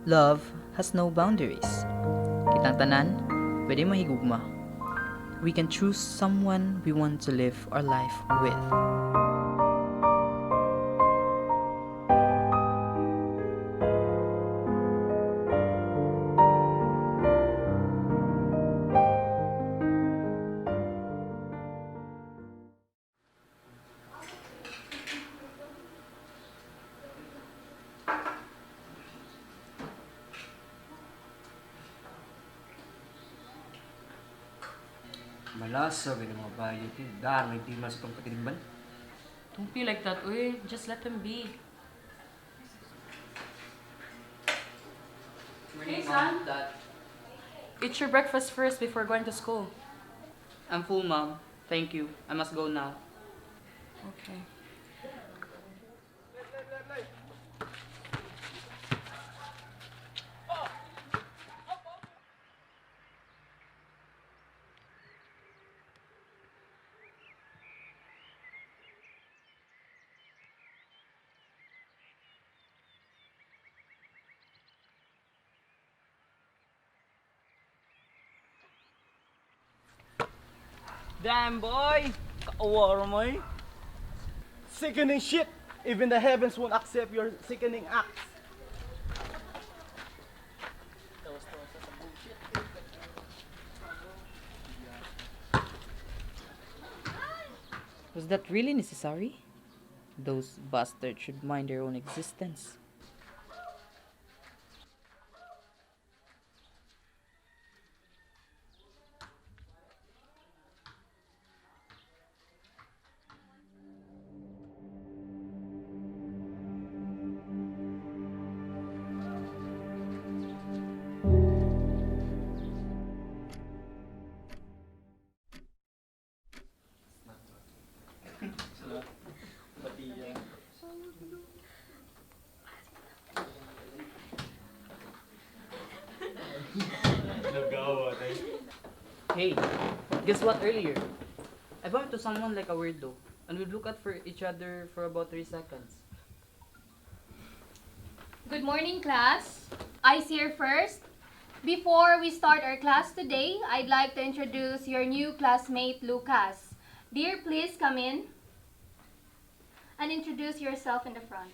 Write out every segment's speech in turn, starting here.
Love has no boundaries. Kitang tanan, pwede mahigugma. We can choose someone we want to live our life with. Malasa, ganun mga bayot yun. Dahil may di mas itong patinigban. Don't be like that, uy. Just let them be. Hey, son. Dad. Eat your breakfast first before going to school. I'm full, Mom. Thank you. I must go now. Okay. Damn boy! Kaawara mo eh. Sickening shit! Even the heavens won't accept your sickening acts. Was that really necessary? Those bastards should mind their own existence. Hey, guess what earlier? I bumped to someone like a weirdo, and we looked at for each other for about 3 seconds. Good morning, class. I's here first. Before we start our class today, I'd like to introduce your new classmate, Lucas. Dear, please come in and introduce yourself in the front.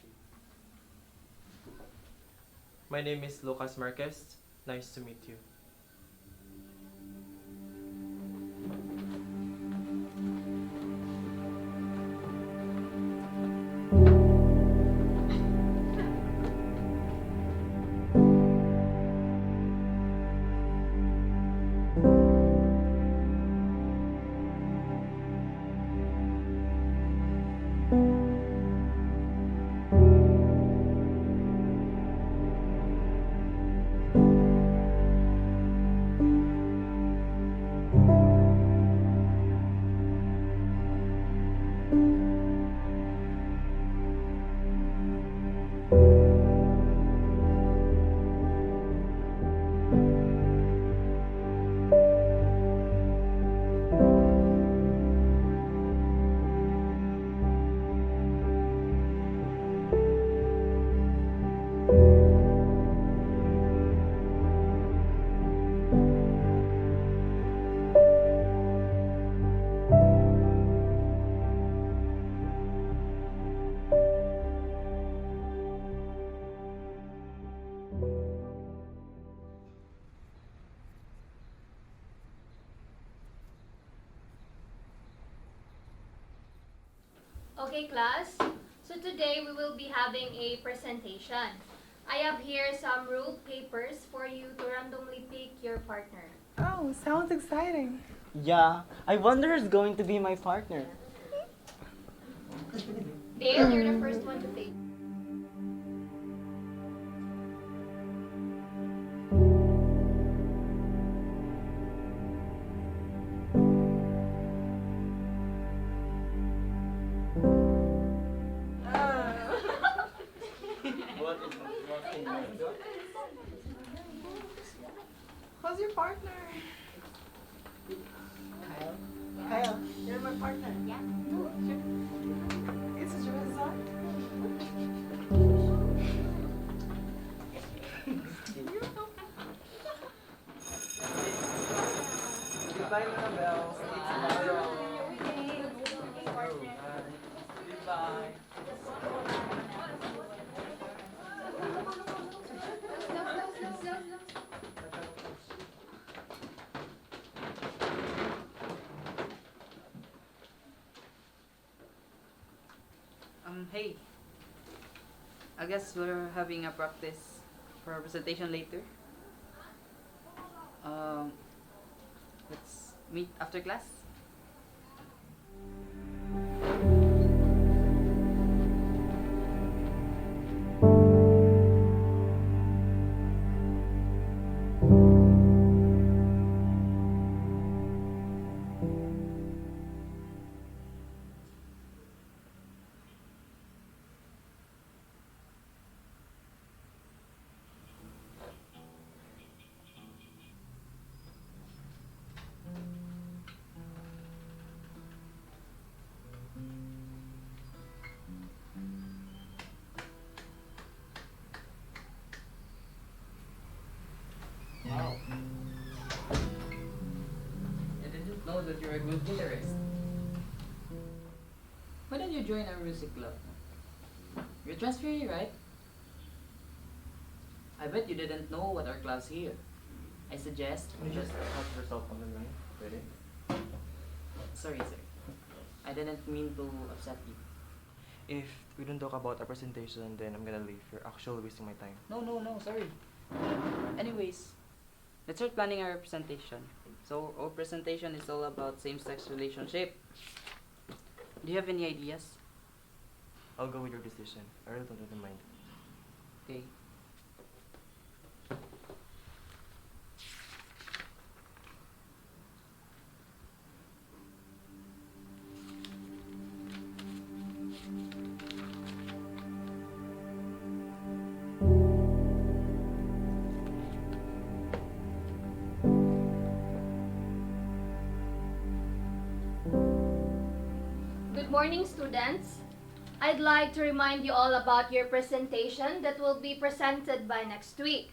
My name is Lucas Marquez. Nice to meet you. Okay, class. So today we will be having a presentation. I have here some ruled papers for you to randomly pick your partner. Oh, sounds exciting. Yeah, I wonder who's going to be my partner. Dale, you're the first one to pick. Who's your partner? Kyle, you're my partner. Yeah. It's a Bye-bye. Hey. I guess we're having a practice for a presentation later. Um, let's meet after class. Wow. I didn't know that you're a good guitarist. Why did you join our music club? You're transferee, right? I bet you didn't know what our club's here. I suggest Can you just help yourself on the line? Ready? Sorry, sir. I didn't mean to upset you. If we don't talk about our presentation, then I'm gonna leave. You're actually wasting my time. No, sorry. Anyways, let's start planning our presentation. So, our presentation is all about same-sex relationship. Do you have any ideas? I'll go with your decision. I really don't really mind. Okay. Good morning, students. I'd like to remind you all about your presentation that will be presented by next week.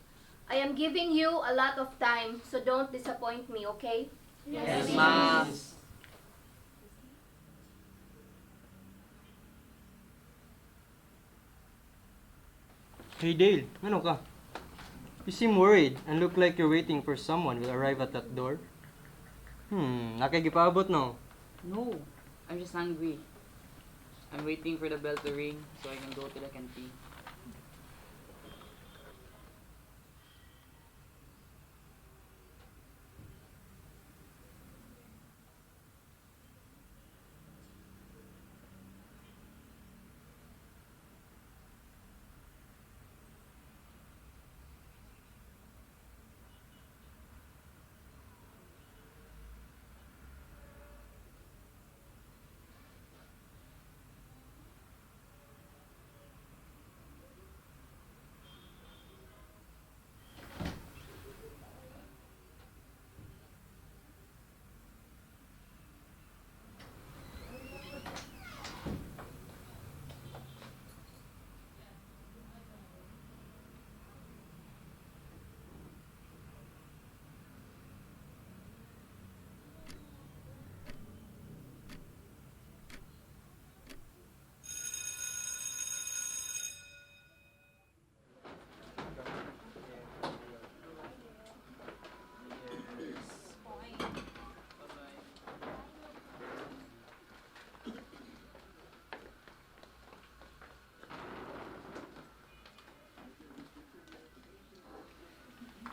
I am giving you a lot of time, so don't disappoint me, okay? Yes, ma'am. Hey Dale, ano ka? You seem worried and look like you're waiting for someone will arrive at that door. Nakikipaabot no? No, I'm just hungry. I'm waiting for the bell to ring so I can go to the canteen.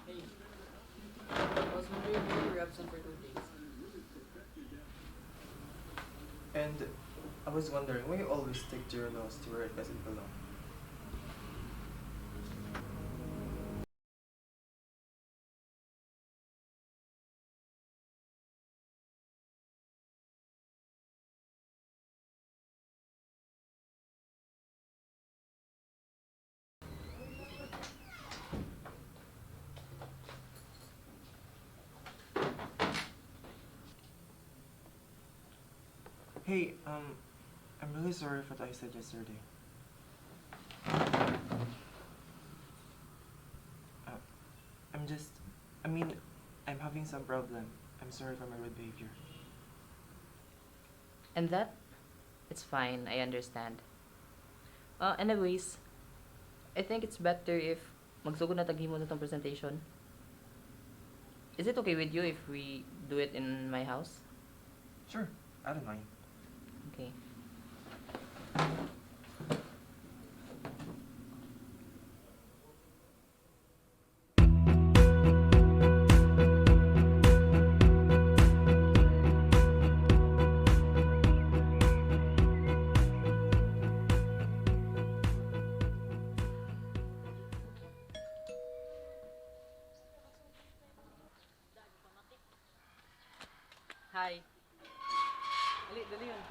Hey, I was wondering why you were absent for 2 days. And I was wondering why you always stick to your nose to where it doesn't belong. Hey, I'm really sorry for what I said yesterday. Uh, I'm just, I mean, I'm having some problem. I'm sorry for my rude behavior. And that? It's fine, I understand. Anyways, I think it's better if magsugod na taghimo na tong presentation. Is it okay with you if we do it in my house? Sure, I don't mind. Okay. Hi. Dali yun.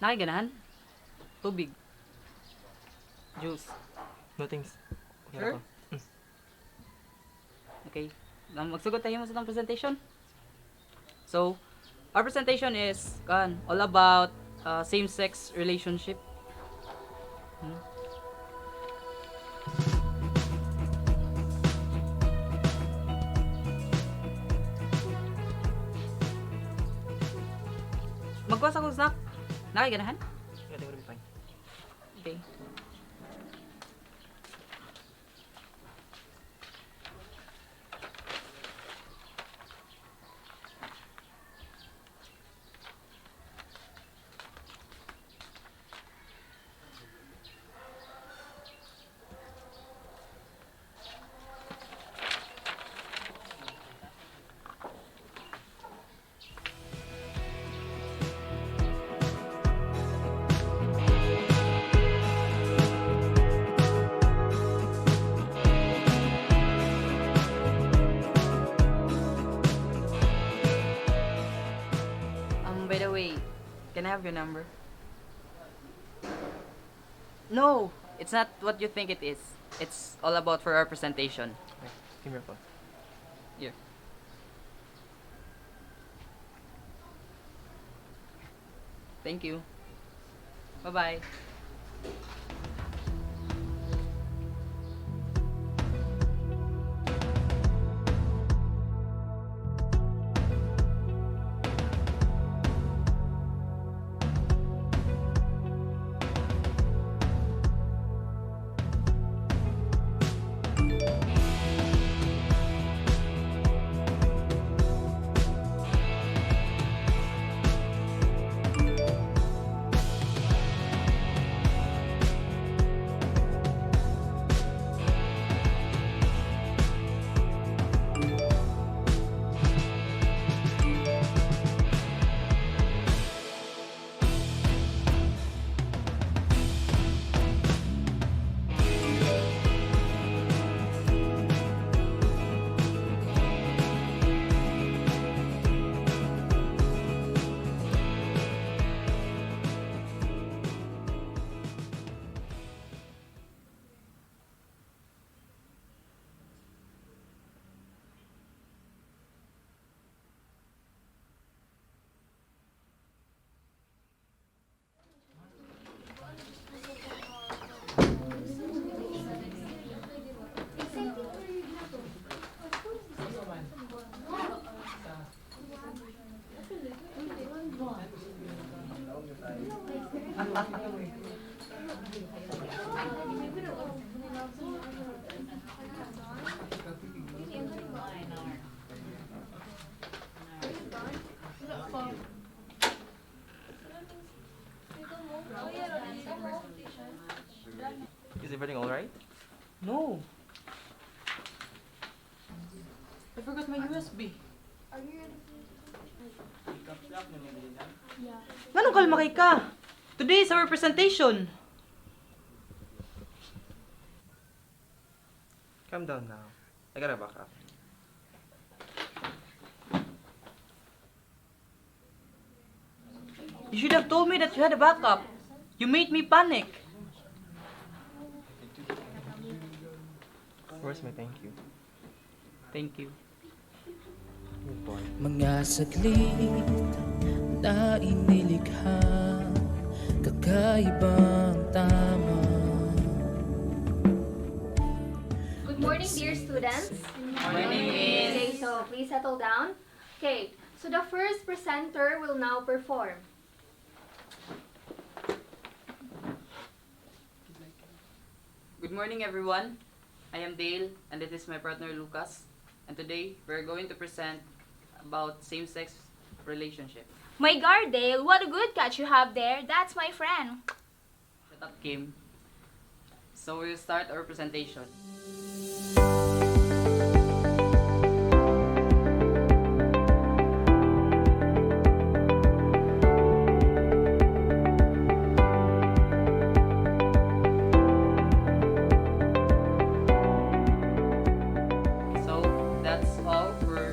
Nakiganahan? Tubig. Juice. No thanks. Okay Sure? ako. Okay. Magsugod tayo mo sa itong presentation. So, our presentation is all about same-sex relationship. Hmm? Magkuha sa kong snack. Nakiganahan? I think we'll be fine. Okay. By the way, can I have your number? No, it's not what you think it is. It's all about for our presentation. Okay, give me your phone. Here. Thank you. Bye-bye. Is everything alright? No. I forgot my USB. Manong kalma kay ka? Today is our presentation. Calm down now. I gotta back up. You should have told me that you had a backup. You made me panic. Where's my thank you? Thank you. Good boy. Mga saglit kita inilikha, kakaibang tama. Good morning, dear students. Good morning, Miss. Okay, so please settle down. Okay, so the first presenter will now perform. Good morning, everyone. I am Dale, and this is my partner Lucas. And today, we're going to present about same-sex relationship. My God, Dale, what a good catch you have there. That's my friend. Shut up, Kim. So we'll start our presentation. So that's all for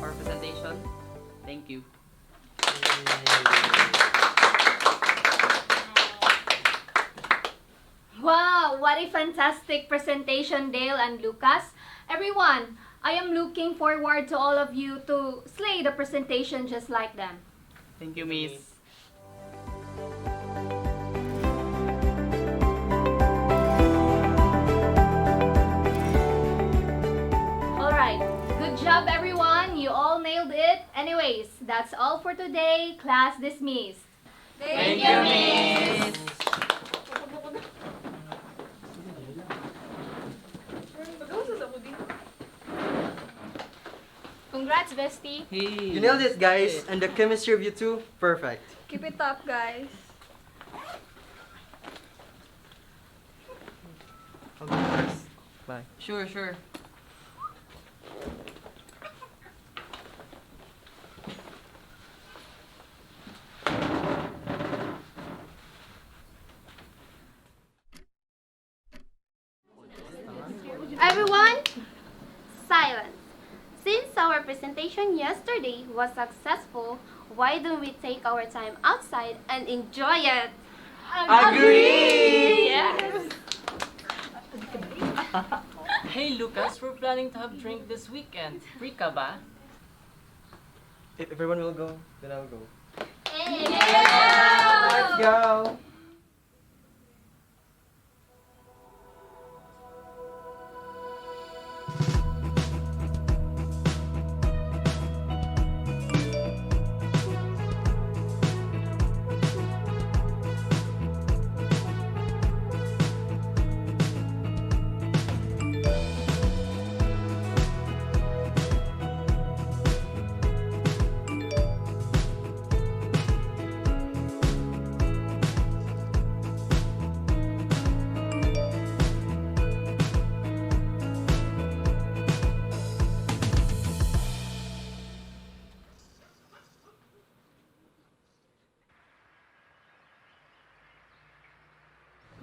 our presentation. Thank you. Wow, what a fantastic presentation, Dale and Lucas. Everyone, I am looking forward to all of you to slay the presentation just like them. Thank you, Miss. Alright, good job everyone. You all nailed it. Anyways, that's all for today. Class dismissed. Thank you, Miss. Congrats, bestie. Hey. You nailed it, guys. And the chemistry of you two, perfect. Keep it up, guys. Bye. Sure, sure. Everyone, silence. Since our presentation yesterday was successful, why don't we take our time outside and enjoy it? Agree! Yes. Hey Lucas, we're planning to have drink this weekend. Free ka ba? If everyone will go, then I'll go. Let's go.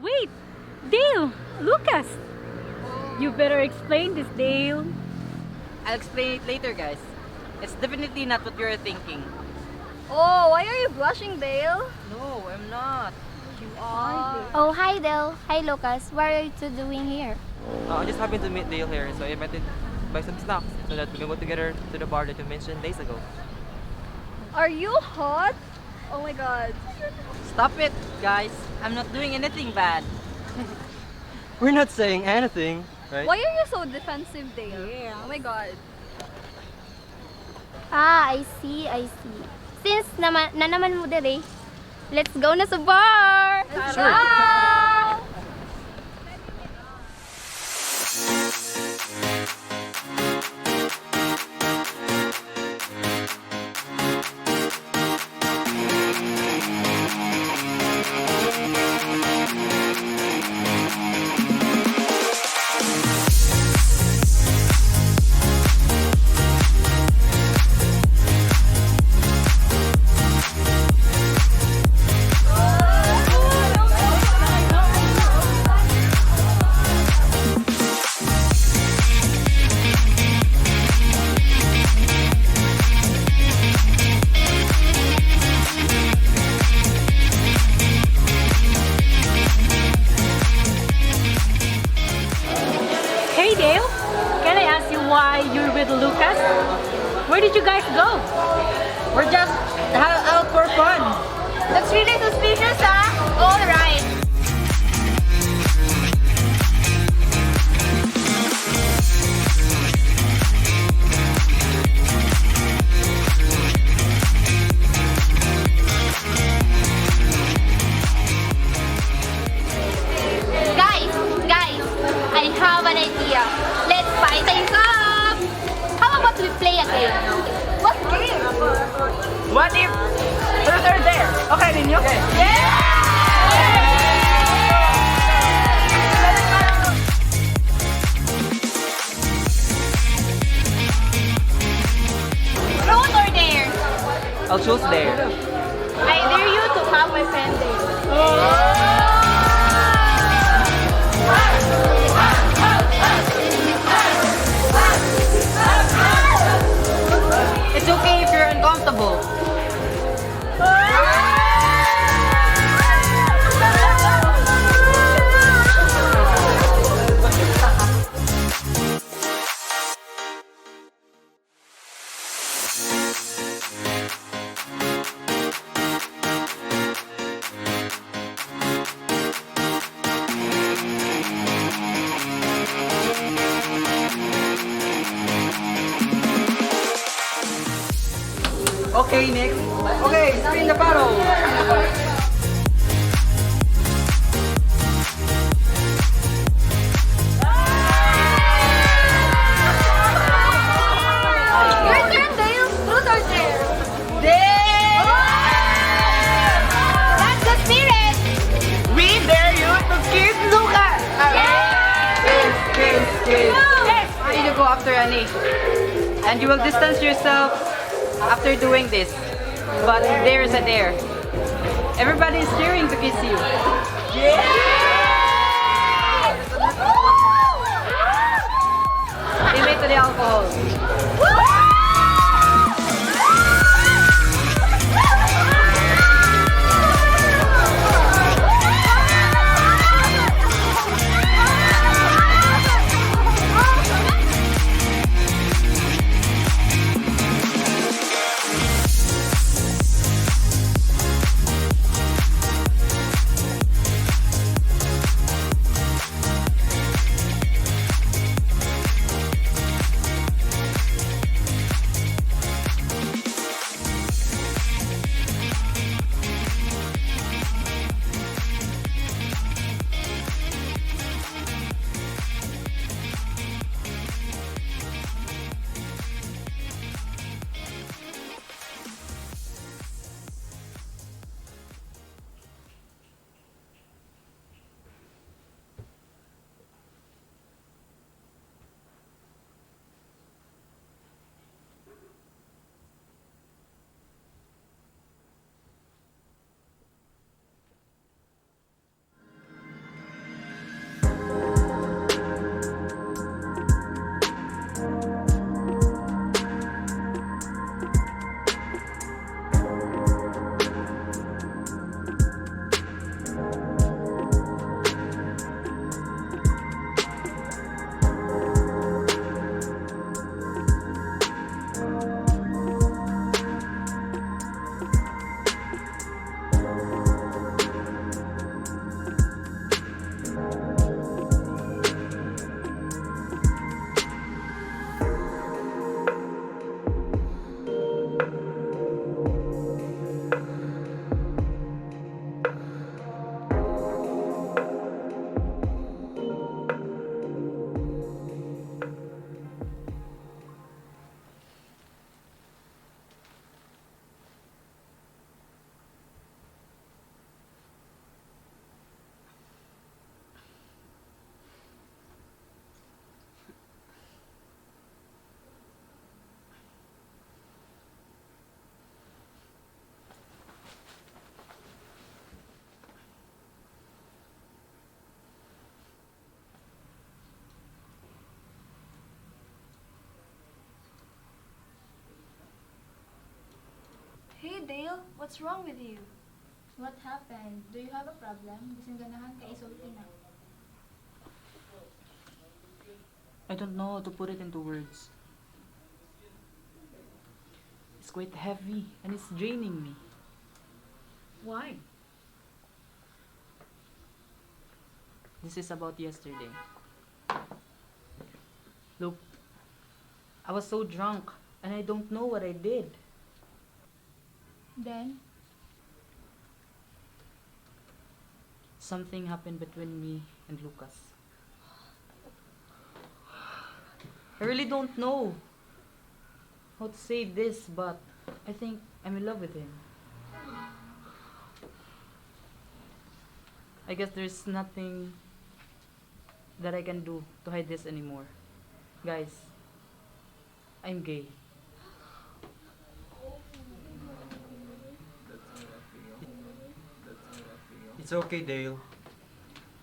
Wait, Dale, Lucas. You better explain this, Dale. I'll explain it later, guys. It's definitely not what you're thinking. Oh, why are you blushing, Dale? No, I'm not. You are. Oh, hi Del. Hi Lucas. What are you two doing here? I just happened to meet Dale here, so I invited buy some snacks so that we can go together to the bar that you mentioned days ago. Are you hot? Oh my God. Stop it, guys. I'm not doing anything bad. We're not saying anything, right? Why are you so defensive, Dale? Yeah. Oh my God. Ah, I see, I see. Since naman mo dere, let's go na sa bar! Tara! Hey Dale, can I ask you why you're with Lucas? Where did you guys go? We're just out for fun. That's really suspicious, huh? All right. Guys, I have an idea. Let's spice things up. How about we play a game? What game? What if truth or dare? Okay, ninyo? Truth or dare? I'll choose dare. I dare you to have my friend there. It's okay if you're uncomfortable. Okay, next. Okay, spin the bottle. Your turn, Dale. Truth or dare? That's the spirit. We dare you to kiss Lucas. Kiss. I need to go after Annie. And you will distance yourself after doing this. But there is a dare. Everybody is cheering to kiss you. Limit to the alcohol. Hey Dale, what's wrong with you? What happened? Do you have a problem? Gising ganahan ka isulti na. I don't know how to put it into words. It's quite heavy and it's draining me. Why? This is about yesterday. Look, I was so drunk and I don't know what I did. Then, Something happened between me and Lucas. I really don't know how to say this, but I think I'm in love with him. I guess there's nothing that I can do to hide this anymore. Guys, I'm gay. It's okay, Dale.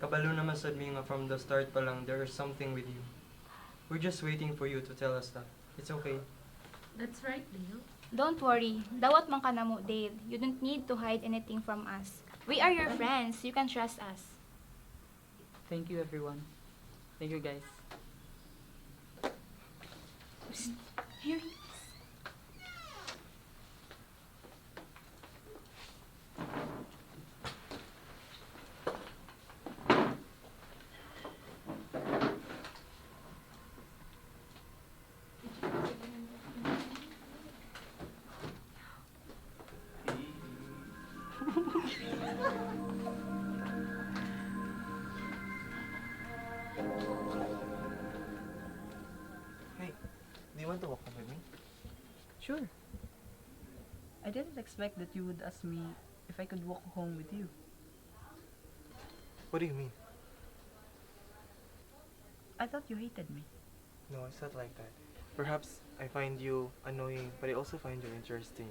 Kabalo naman sad mi nga from the start pa lang there is something with you. We're just waiting for you to tell us that. It's okay. That's right, Dale. don't worry. Dawat man ka na mo, Dale. You don't need to hide anything from us. We are your friends. You can trust us. Thank you, everyone. Thank you, guys. Here he is. Hey, do you want to walk home with me? Sure. I didn't expect that you would ask me if I could walk home with you. What do you mean? I thought you hated me. No, it's not like that. Perhaps I find you annoying, but I also find you interesting.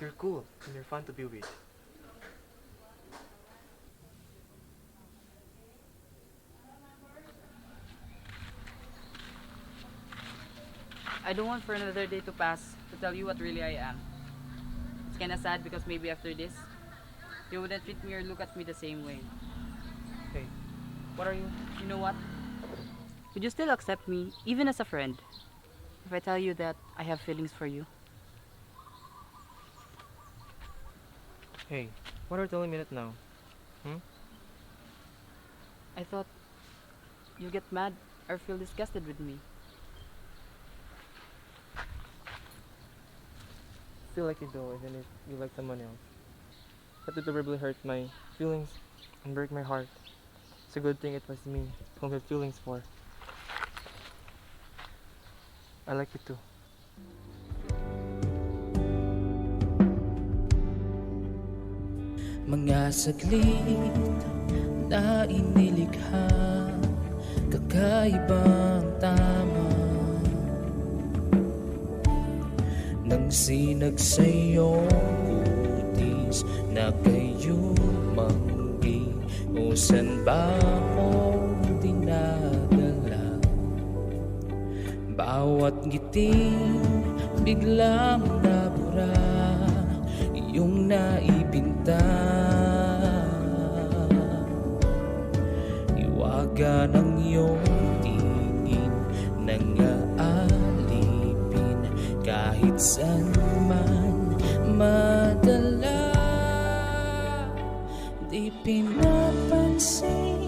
You're cool and you're fun to be with. I don't want for another day to pass to tell you what really I am. It's kinda sad because maybe after this, you wouldn't treat me or look at me the same way. Hey, What are you? You know what? Would you still accept me, even as a friend, if I tell you that I have feelings for you? hey, what are you telling me that now? I thought you get mad or feel disgusted with me. Feel like you do, even if you like someone else. That would probably hurt my feelings and break my heart. It's a good thing it was me whom you had feelings for. I like you too. Mga saglit na inilikha, kakaibang tama nang sinag sa'yong kutis na kayo manggi o san ba ako dinadala. Bawat ngiting biglang nabura, iyong naibinta. Iwaga ng iyong tingin nang aalipin kahit saan man madala. Di pinapansin,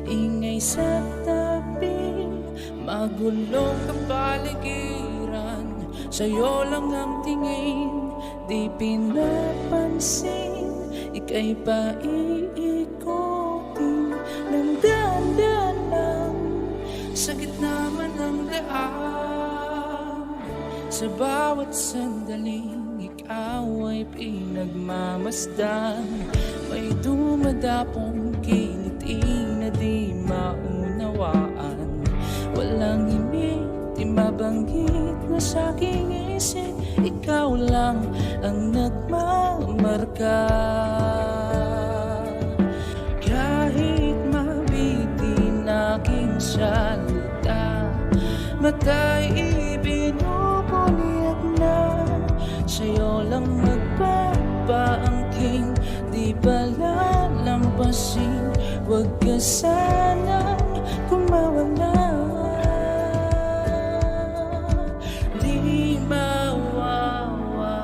ingay sa tabi, magulong kapaligiran, sa'yo lang ang tingin. Di pinapansin, ika'y paiikotin ng dahan-dahan lang sa gitna man ng daan. Sa bawat sandaling ikaw ay pinagmamasdan, may dumadapong kiliting na di maunawaan. Walang himig, di mabanggit na sa'king isip, ikaw lang ang nagmamarka. Kahit mabitin aking salita, mata'y ibinubunyag na, sa'yo lang magpapaangking, di ba lalampasin, huwag ka sanang kumawala. Di mawawala.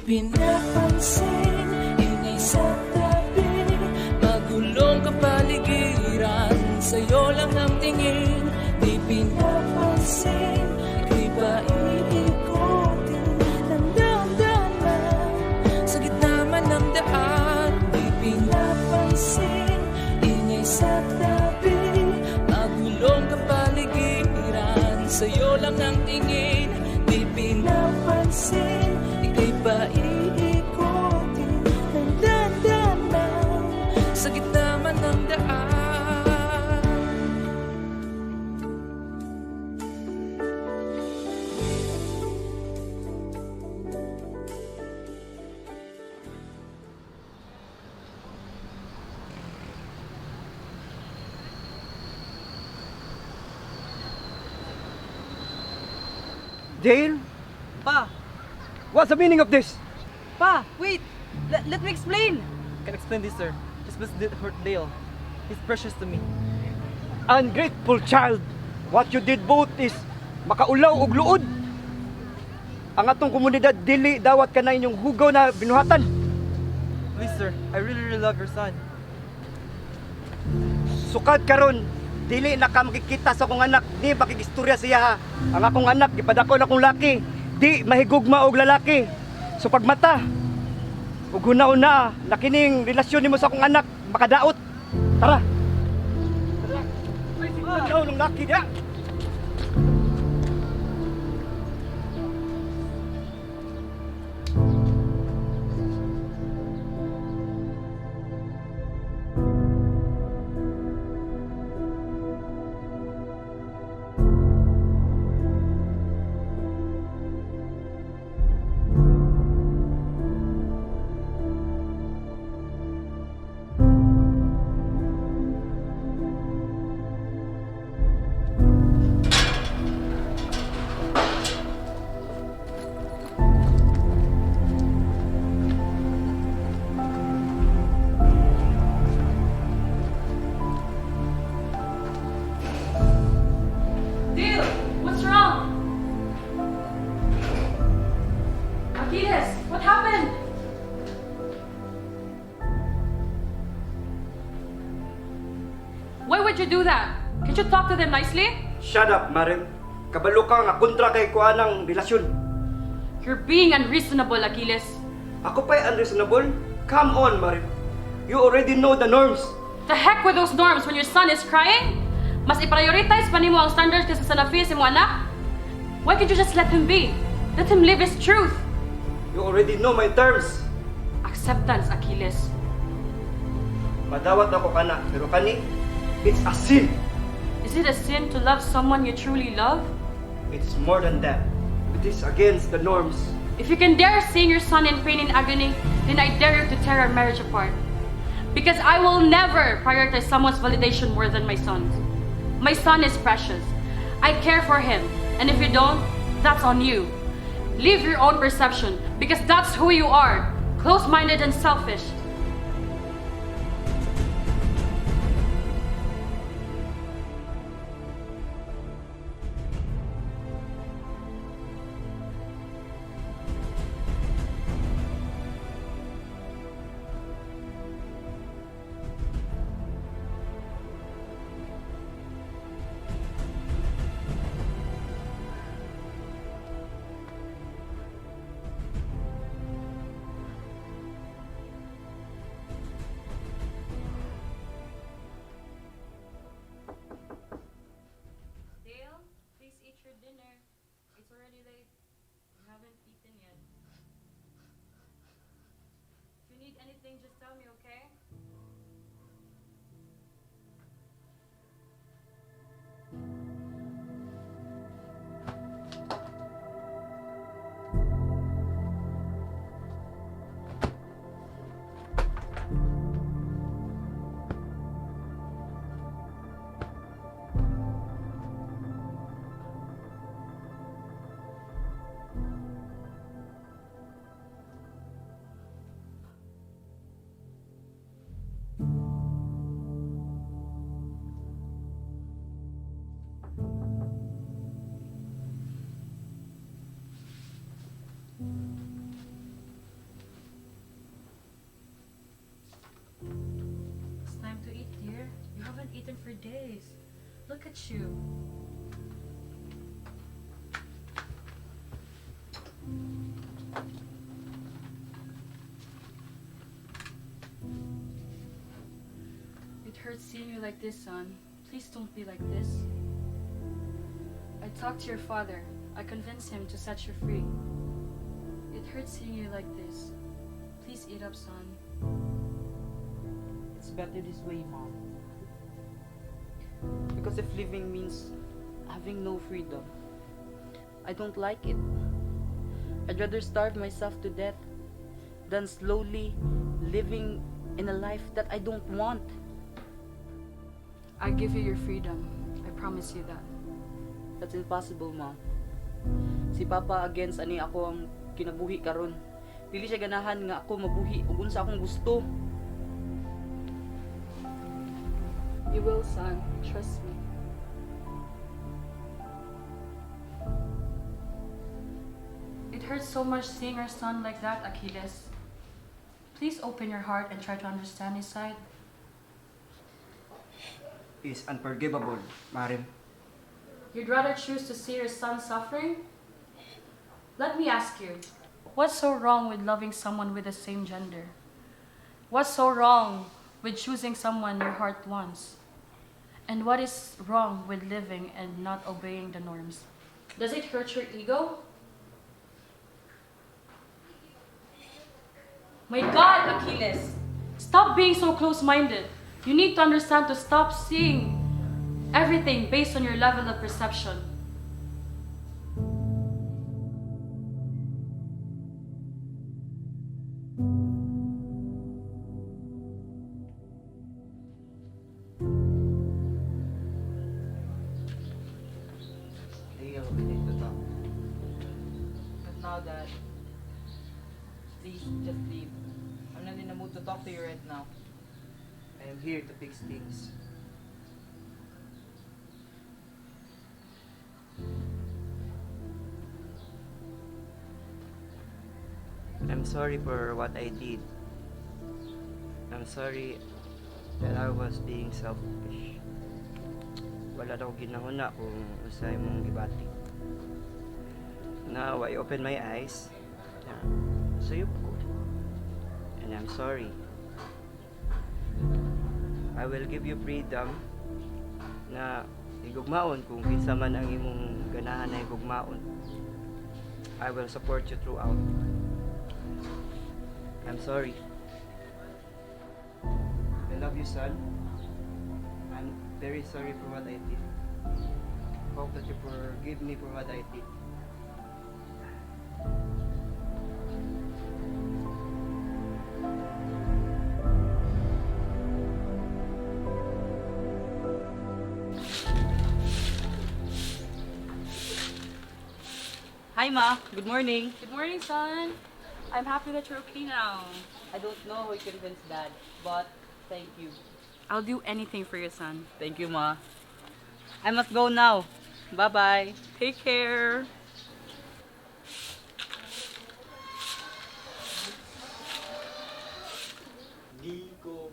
pinapansin, ingay sa tabi, magulong kapaligiran, sa'yo lang ang tingin. Di pinapansin, ika'y ba iikotin ng damdaman sa gitna man ng daan. Di pinapansin, ingay sa tabi, magulong kapaligiran, sa'yo lang ang tingin. Di pinapansin, ika'y ba iikotin ng damdaman sa gitna man ng daan. Dale? Pa! What's the meaning of this? Pa! Wait! Let me explain! I can explain this, sir. This was did hurt Dale. He's precious to me. Ungrateful child! What you did both is makaulaw og luod. Ang atong komunidad dili dawat ka na inyong hugaw na binuhatan. Please, sir. I really, really love your son. Sukad karon, dili na ka makikita sa akong anak, di makigistorya siya ha. Ang akong anak gipadako na akong laki, di mahigugma og lalaki. So pagmata, ug huna-una na kining relasyon nimo sa akong anak makadaot. Tara. Tara. Ay, siguro ng laki dia. Dale, what's wrong? Achilles, what happened? Why would you do that? Can't you talk to them nicely? Shut up, Marem. Kabalo ka nga kontra kay kuanang relasyon. You're being unreasonable, Achilles. Ako pa'y unreasonable? Come on, Marem. You already know the norms. The heck with those norms when your son is crying? Mas i-prioritize pa nimo ang standards kaysa sa nafi sa imong anak? Why can't you just let him be? Let him live his truth. You already know my terms. Acceptance, Achilles. Madawat ako kana, pero kani, it's a sin. Is it a sin to love someone you truly love? It's more than that. It is against the norms. If you can dare seeing your son in pain and agony, then I dare you to tear our marriage apart. Because I will never prioritize someone's validation more than my son's. My son is precious. I care for him. And if you don't, that's on you. Leave your own perception, because that's who you are. Close-minded and selfish. Dale, please eat your dinner. It's already late. You haven't eaten yet. If you need anything, just tell me, okay? eaten for days. Look at you. It hurts seeing you like this, son. Please don't be like this. I talked to your father. I convinced him to set you free. It hurts seeing you like this. Please eat up, son. It's better this way, Mom. Because if living means having no freedom, I don't like it. I'd rather starve myself to death than slowly living in a life that I don't want. I give you your freedom. I promise you that. That's impossible, Mom. Si Papa against ani ako ang kinabuhi karon. Dili siya ganahan nga ako mabuhi ug unsa akong gusto. You will, son. Trust me. It hurts so much seeing our son like that, Achilles. Please open your heart and try to understand his side. Is unforgivable, Marim. You'd rather choose to see your son suffering? Let me ask you, what's so wrong with loving someone with the same gender? What's so wrong with choosing someone your heart wants? And what is wrong with living and not obeying the norms? Does it hurt your ego? My God, Achilles! Stop being so close-minded. You need to understand to stop seeing everything based on your level of perception. We need to talk. But now, Dad, please just leave. I'm not in the mood to talk to you right now. I am here to fix things. I'm sorry for what I did. I'm sorry that I was being selfish. Wala daw ginahuna kung usay mong gibati. Now I open my eyes. Suyop ko. And I'm sorry. I will give you freedom na igugmaon kung kinsa man ang imong ganahan na igugmaon. I will support you throughout. I'm sorry. I love you, son. I'm very sorry for what I did. Hope that you forgive me for what I did. Hi, Ma. Good morning. Good morning, son. I'm happy that you're okay now. I don't know how you convince Dad, but thank you. I'll do anything for your son. Thank you, Ma. I must go now. Bye-bye. Take care. Di ko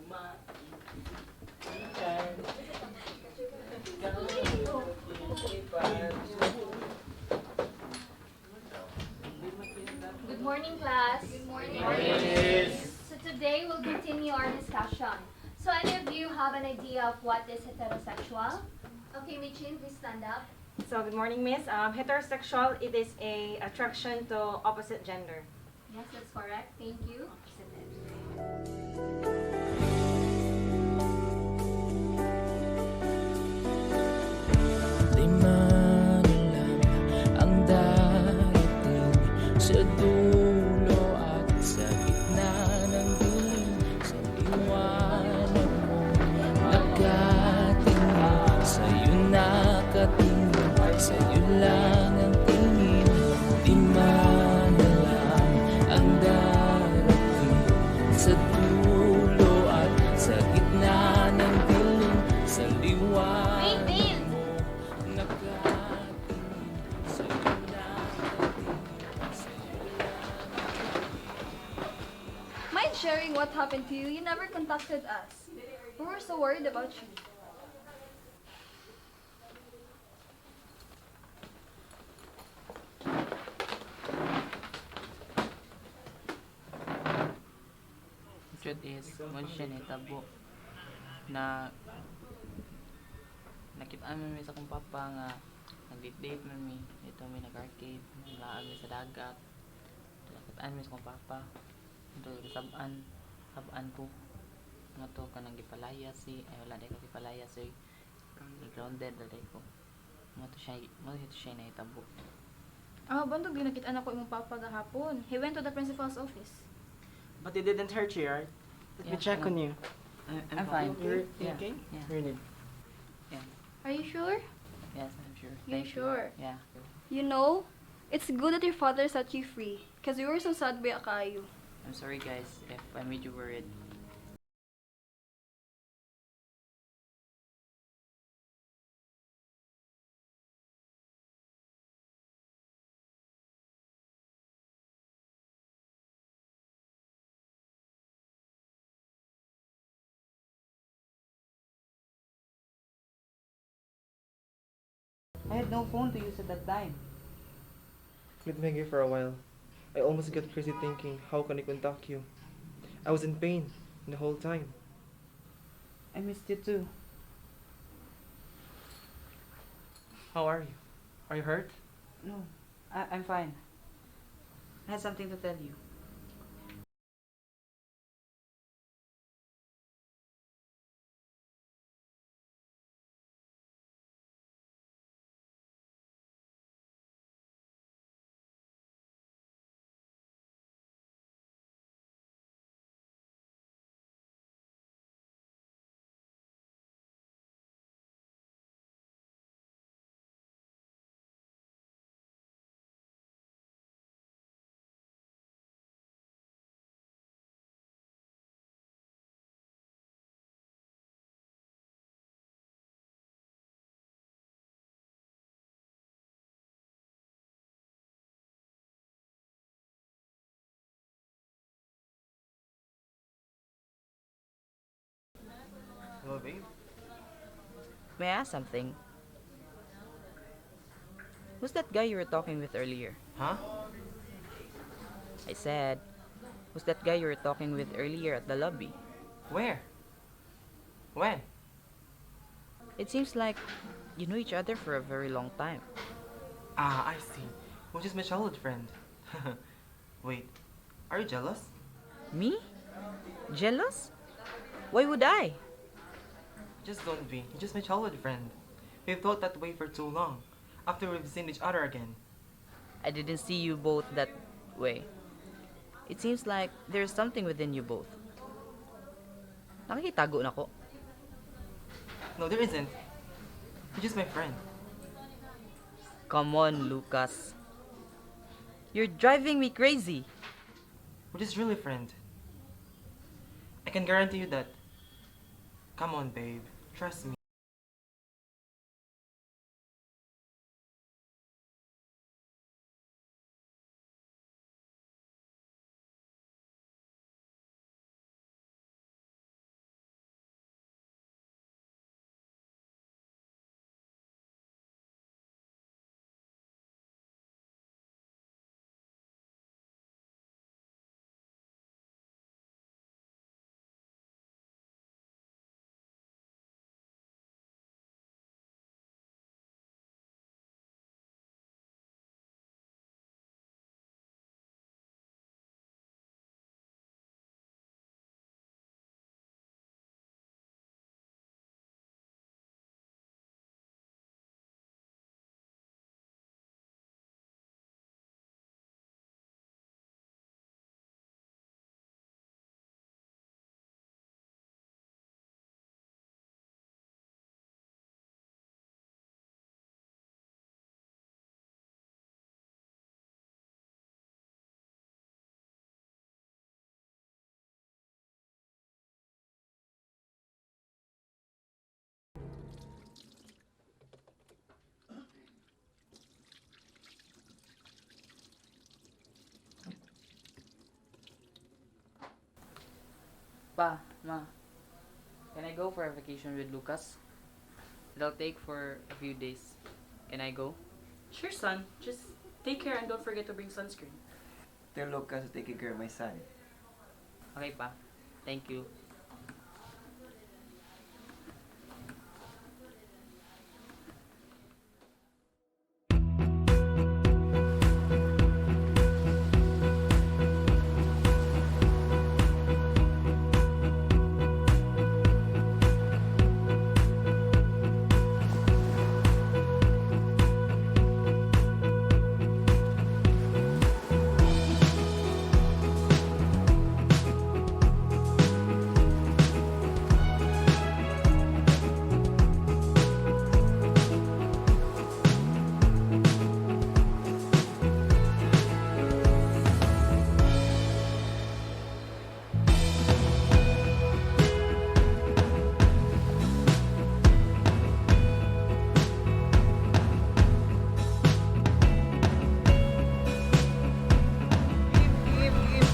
Good morning, class. Good morning. So today we'll continue our discussion. So any of you have an idea of what is heterosexual? Okay, Michin, please stand up. So good morning, Miss. Heterosexual, it is a attraction to opposite gender. Yes, that's correct. Thank you. Di man alam ang darating sa dulo at sa gitna ng dilim, sa liwanag mo nakatingin, sa'yo nakatingin, sa'yo lang ang tingin. Di man alam ang darating sa dulo at sa gitna ng dilim, sa liwanag mo nakatingin, sa'yo nakatingin, sa'yo Mind sharing what happened to you? You never contacted us. We were so worried about you. truth is, mo siya nahitabo na nakita mi sa akong papa nga nag-date man mi dito mi nag-arcade naglaag mi sa dagat nakita mi sa akong papa ito saban ko nga to kanang gipalaya si ay wala day ko gipalaya si grounded day ko mo to siya nahitabo. Bantog din nakita na ko imong papa gahapon. He went to the principal's office. But it didn't hurt you, right? Let me check on you. I'm fine. You Yeah. okay? Yeah. You're good. Yeah. Are you sure? Yes, I'm sure. You Thank sure? Yeah. You know, it's good that your father set you free. Because we were so sad by Akayu. I'm sorry guys if I made you worried. I had no phone to use at that time. With Maggie for a while, I almost got crazy thinking, how can I contact you? I was in pain the whole time. I missed you too. How are you? Are you hurt? No, I'm fine. I had something to tell you. Hello, babe. May I ask something? Who's that guy you were talking with earlier? Huh? I said, who's that guy you were talking with earlier at the lobby? Where? When? It seems like you know each other for a very long time. Ah, I see. We're just my childhood friend. Wait, are you jealous? Me? Jealous? Why would I? Just don't be. You're just my childhood friend. We've thought that way for too long. After we've seen each other again. I didn't see you both that way. It seems like there's something within you both. Nakikitago na ko. No, there isn't. You're just my friend. Come on, Lucas. You're driving me crazy. We're just really friend. I can guarantee you that. Come on, babe. Trust me. Pa, ma, can I go for a vacation with Lucas? It'll take for a few days. Can I go? Sure, son. Just take care and don't forget to bring sunscreen. Tell Lucas to take care of my son. Okay, pa. Thank you.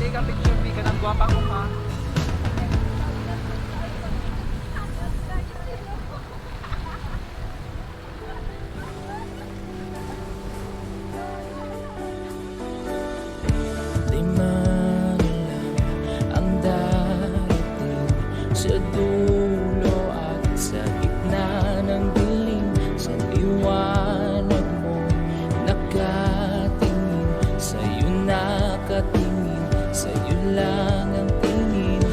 Take a picture of me, kanang guwapa ko ha. Di man lang ang darating sa dulo at sa gitna ng dilim, sa liwanag mo nakatingin, sa'yo nakatingin, sa'yo lang ang tingin.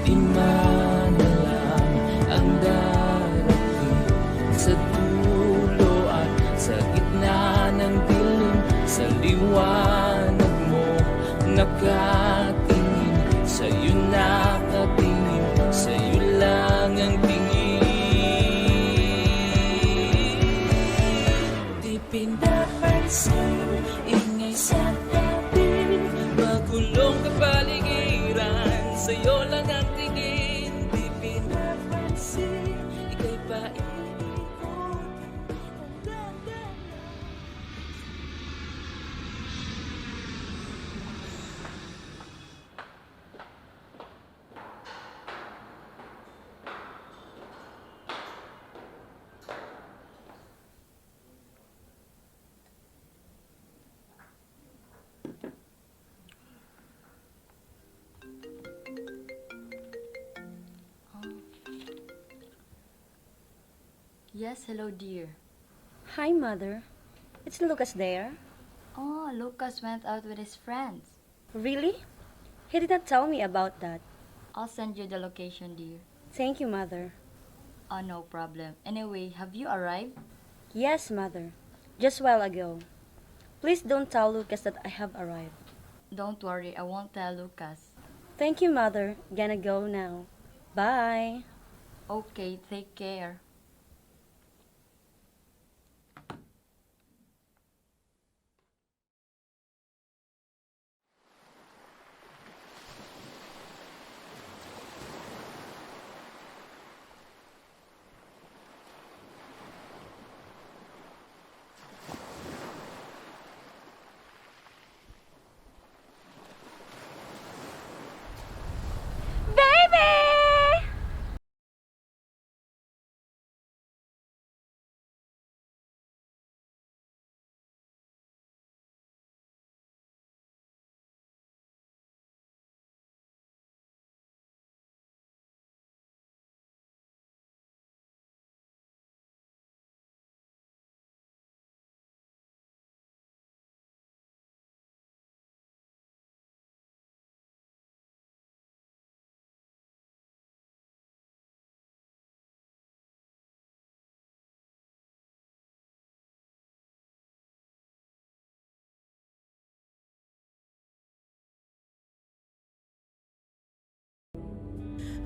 Di man lang ang darating sa dulo at sa gitna ng dilim, sa liwanag mo nakatingin, sa'yo nakatingin, sa'yo lang ang tingin. Di pinapansin, ingay sa tabi, magulong kapaligiran, sa'yo lang ang tingin. Di pinapansin, ika'y paikot, ang ganda. Yes, hello dear. Hi, Mother. It's Lucas there. Oh, Lucas went out with his friends. Really? He did not tell me about that. I'll send you the location, dear. Thank you, Mother. Oh, no problem. Anyway, have you arrived? Yes, Mother. Just a while ago. Please don't tell Lucas that I have arrived. Don't worry, I won't tell Lucas. Thank you, Mother. Gonna go now. Bye. Okay, take care.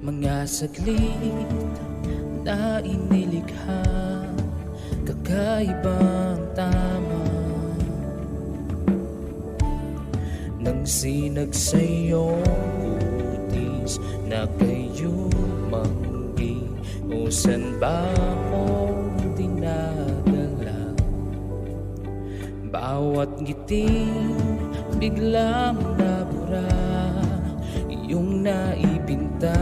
Mga saglit na inilikha, kakaibang tama nang sinag sa'yong utis na kayo manggi. O san ba akong dinadala? Bawat ngiti biglang nabura, iyong naipinta.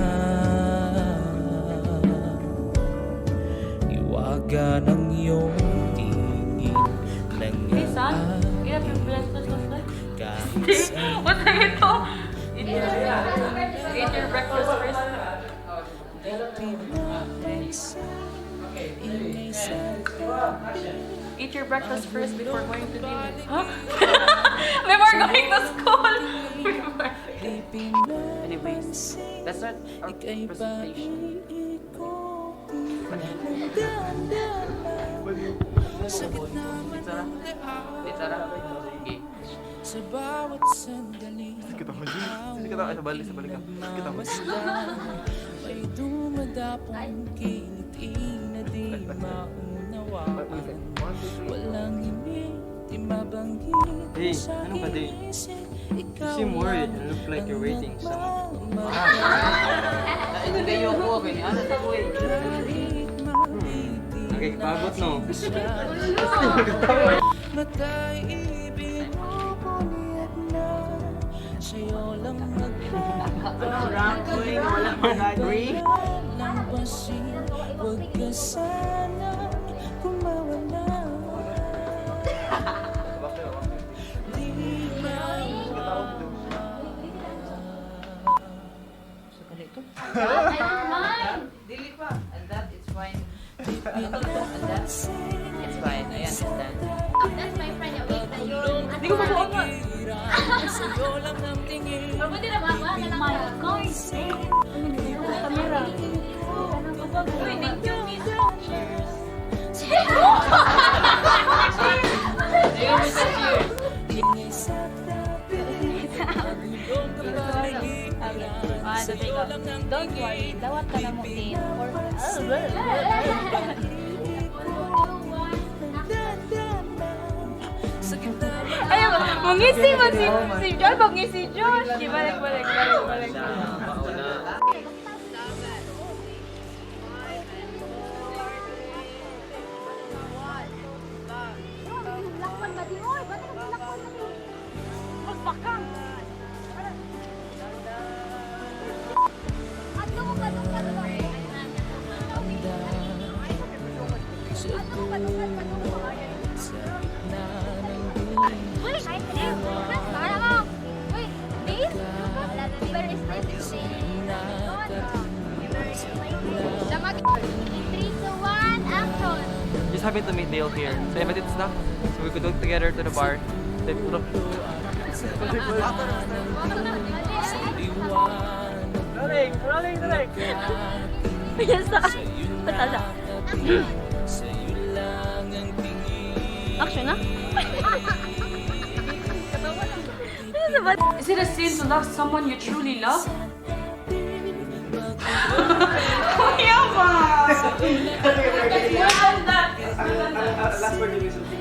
Iwaga ng iyong tingin nang Hey, son, get up and bless. kahit saan What are you doing? Eat your breakfast first. Eat your breakfast first before going to dinner. Huh? Before going to school. Anyways, let's start our presentation. Okay. Sa bawat sandali Kita mo, Jim. Kita ka, balik sa balikan. Kita mo. may dumadapong kiliti na di maunawaan. Walang hindi, di mabanggit. Hey, ano ba, Dale? You seem worried and look like you're waiting someone. Ito kayo ko, kaya ano sa buhay? Nakikipagod, no? Matay ibinubunyat na sa'yo lang Rangoy, wala mag-agree. Lang basin, huwag ka sana kumawala. Di So, ganito. I don't mind. Dili pa. And that, it's fine. And that, it's fine. I understand. That's my friend. Wait na yun. Hindi ko mabuha nga. Sa'yo lang ang tingin. Pero pwede na magawa ka lang. My God. Camera. Uy, thank you, miss. Don't worry, dawat ka na mo din. Ayaw, mangisi mo si John, mangisi Josh. Di balik. Lakwan ba di oy? Ba't lakwan ba di? Magbakang. Ano mo ba nung Wait, I think. Para mo. Wait, Dave? Very nice. Damag. 3, 2, 1, action. Just happened to meet Dale here. So I invited stuff. So we could go together to the bar. Then puro. Rolling. Yes, patala. Action na? Is it a sin to love someone you truly love? Kuya ba? Last word, you may something.